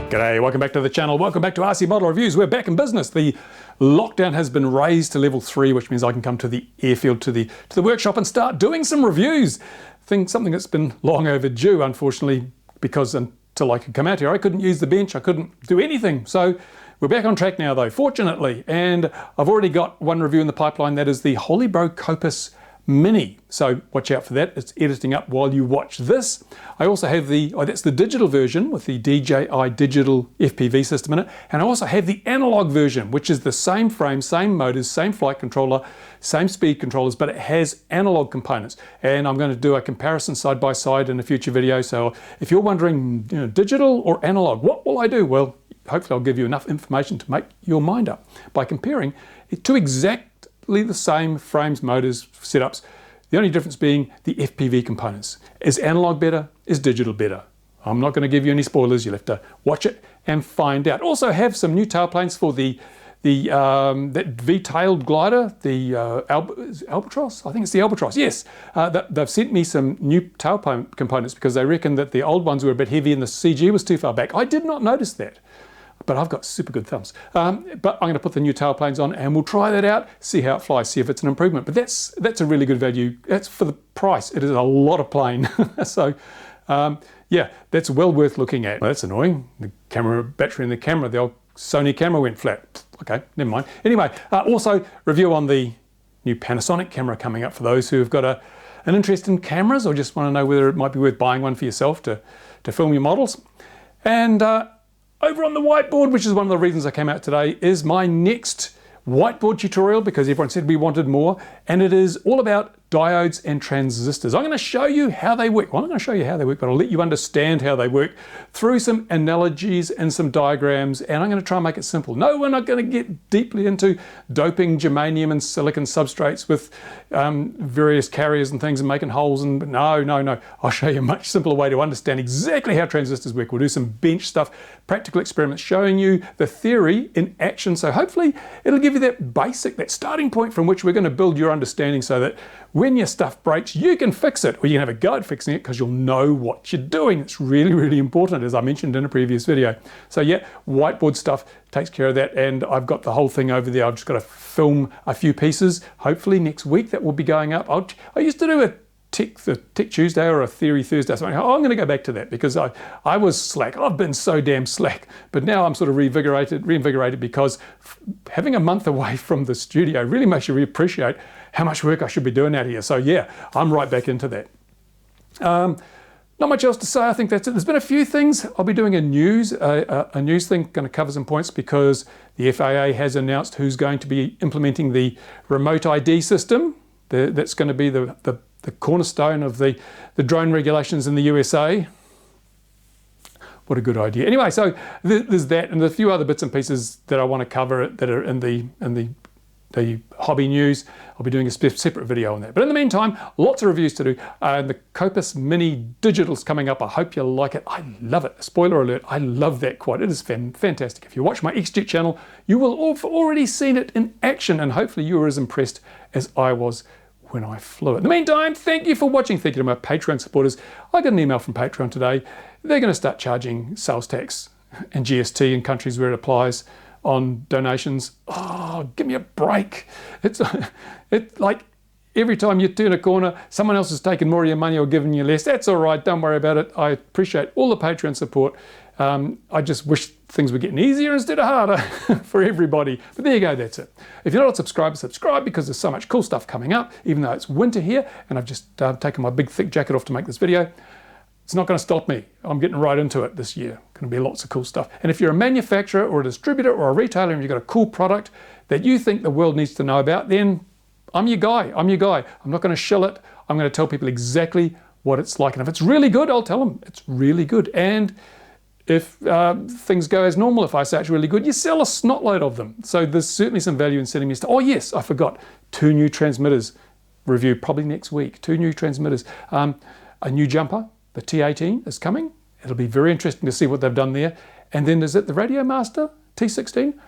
G'day, welcome back to the channel. Welcome back to RC Model Reviews. We're back in business. The lockdown has been raised to level 3, which means I can come to the airfield, to the workshop and start doing some reviews. Something that's been long overdue, unfortunately, because until I could come out here, I couldn't use the bench, I couldn't do anything. So we're back on track now though, fortunately. And I've already got one review in the pipeline, that is the Holybro Copus Mini. So watch out for that, it's editing up while you watch this. I also have that's the digital version with the DJI digital FPV system in it. And I also have the analog version, which is the same frame, same motors, same flight controller, same speed controllers, but it has analog components. And I'm going to do a comparison side by side in a future video. So if you're wondering, digital or analog, what will I do? Well, hopefully I'll give you enough information to make your mind up by comparing it to exactly the same frames, motors, setups. The only difference being the FPV components. Is analog better? Is digital better? I'm not going to give you any spoilers. You'll have to watch it and find out. Also have some new tailplanes for that V-tailed glider, the Albatross. I think it's the Albatross. Yes, they've sent me some new tailplane components because they reckon that the old ones were a bit heavy and the CG was too far back. I did not notice that, but I've got super good thumbs. But I'm going to put the new tailplanes on and we'll try that out, see how it flies, see if it's an improvement. But that's a really good value. That's for the price. It is a lot of plane. So yeah, that's well worth looking at. Well, that's annoying. The camera battery in the camera, the old Sony camera went flat. Okay, never mind. Anyway, also review on the new Panasonic camera coming up for those who have got an interest in cameras or just want to know whether it might be worth buying one for yourself to film your models. And over on the whiteboard, which is one of the reasons I came out today, is my next whiteboard tutorial because everyone said we wanted more, and it is all about diodes and transistors. I'm going to show you how they work. Well, I'm going to show you how they work, but I'll let you understand how they work through some analogies and some diagrams, and I'm going to try and make it simple. No, we're not going to get deeply into doping germanium and silicon substrates with various carriers and things and making holes, and no. I'll show you a much simpler way to understand exactly how transistors work. We'll do some bench stuff, practical experiments showing you the theory in action, so hopefully it'll give you that starting point from which we're going to build your understanding so that when your stuff breaks, you can fix it, or you can have a go at fixing it because you'll know what you're doing. It's really, really important, as I mentioned in a previous video. So yeah, whiteboard stuff takes care of that, and I've got the whole thing over there. I've just got to film a few pieces. Hopefully next week that will be going up. I used to do a Tech Tuesday or a Theory Thursday or something. I'm going to go back to that because I was slack. I've been so damn slack. But now I'm sort of reinvigorated because having a month away from the studio really makes you appreciate how much work I should be doing out here. So yeah, I'm right back into that. Not much else to say. I think that's it. There's been a few things. I'll be doing a news thing, going to cover some points because the FAA has announced who's going to be implementing the remote ID system. That's going to be the cornerstone of the drone regulations in the USA. What a good idea. Anyway, so there's that, and there's a few other bits and pieces that I want to cover that are in the hobby news. I'll be doing a separate video on that. But in the meantime, lots of reviews to do. The Copus Mini Digital's coming up. I hope you like it. I love it. Spoiler alert, I love that quad. It is fantastic. If you watch my XJet channel, you will have already seen it in action, and hopefully you were as impressed as I was when I flew it. In the meantime, thank you for watching. Thank you to my Patreon supporters. I got an email from Patreon today. They're going to start charging sales tax and GST in countries where it applies on donations. Oh, give me a break. It's like every time you turn a corner, someone else has taken more of your money or given you less. That's all right. Don't worry about it. I appreciate all the Patreon support. I just wish things were getting easier instead of harder for everybody. But there you go, that's it. If you're not a subscriber, subscribe because there's so much cool stuff coming up, even though it's winter here and I've just taken my big thick jacket off to make this video. It's not going to stop me. I'm getting right into it this year. Going to be lots of cool stuff. And if you're a manufacturer or a distributor or a retailer and you've got a cool product that you think the world needs to know about, then I'm your guy. I'm not going to shill it. I'm going to tell people exactly what it's like. And if it's really good, I'll tell them it's really good. And if things go as normal, if I say it's really good, you sell a snotload of them. So there's certainly some value in sending me stuff. Oh yes, I forgot. 2 new transmitters review probably next week. 2 new transmitters. A new jumper, the T18 is coming. It'll be very interesting to see what they've done there. And then is it the Radio Master T16?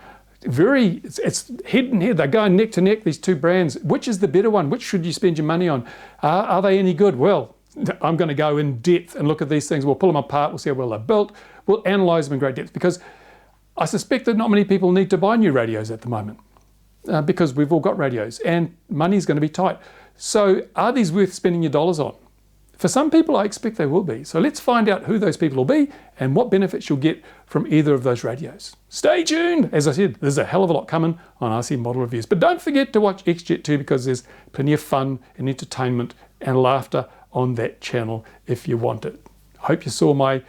It's head and head. They're going neck to neck, these two brands. Which is the better one? Which should you spend your money on? Are they any good? Well, I'm going to go in depth and look at these things. We'll pull them apart. We'll see how well they're built. We'll analyze them in great depth, because I suspect that not many people need to buy new radios at the moment, because we've all got radios and money's going to be tight. So are these worth spending your dollars on? For some people, I expect they will be. So let's find out who those people will be and what benefits you'll get from either of those radios. Stay tuned. As I said, there's a hell of a lot coming on RC Model Reviews. But don't forget to watch XJet too, because there's plenty of fun and entertainment and laughter on that channel if you want it. I hope you saw my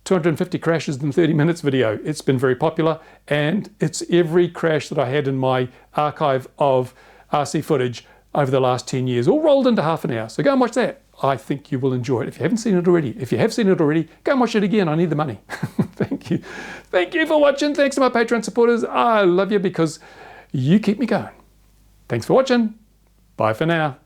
250 crashes in 30 minutes video. It's been very popular, and it's every crash that I had in my archive of RC footage over the last 10 years, all rolled into half an hour. So go and watch that. I think you will enjoy it if you haven't seen it already. If you have seen it already, go and watch it again. I need the money. Thank you. Thank you for watching. Thanks to my Patreon supporters. I love you because you keep me going. Thanks for watching. Bye for now.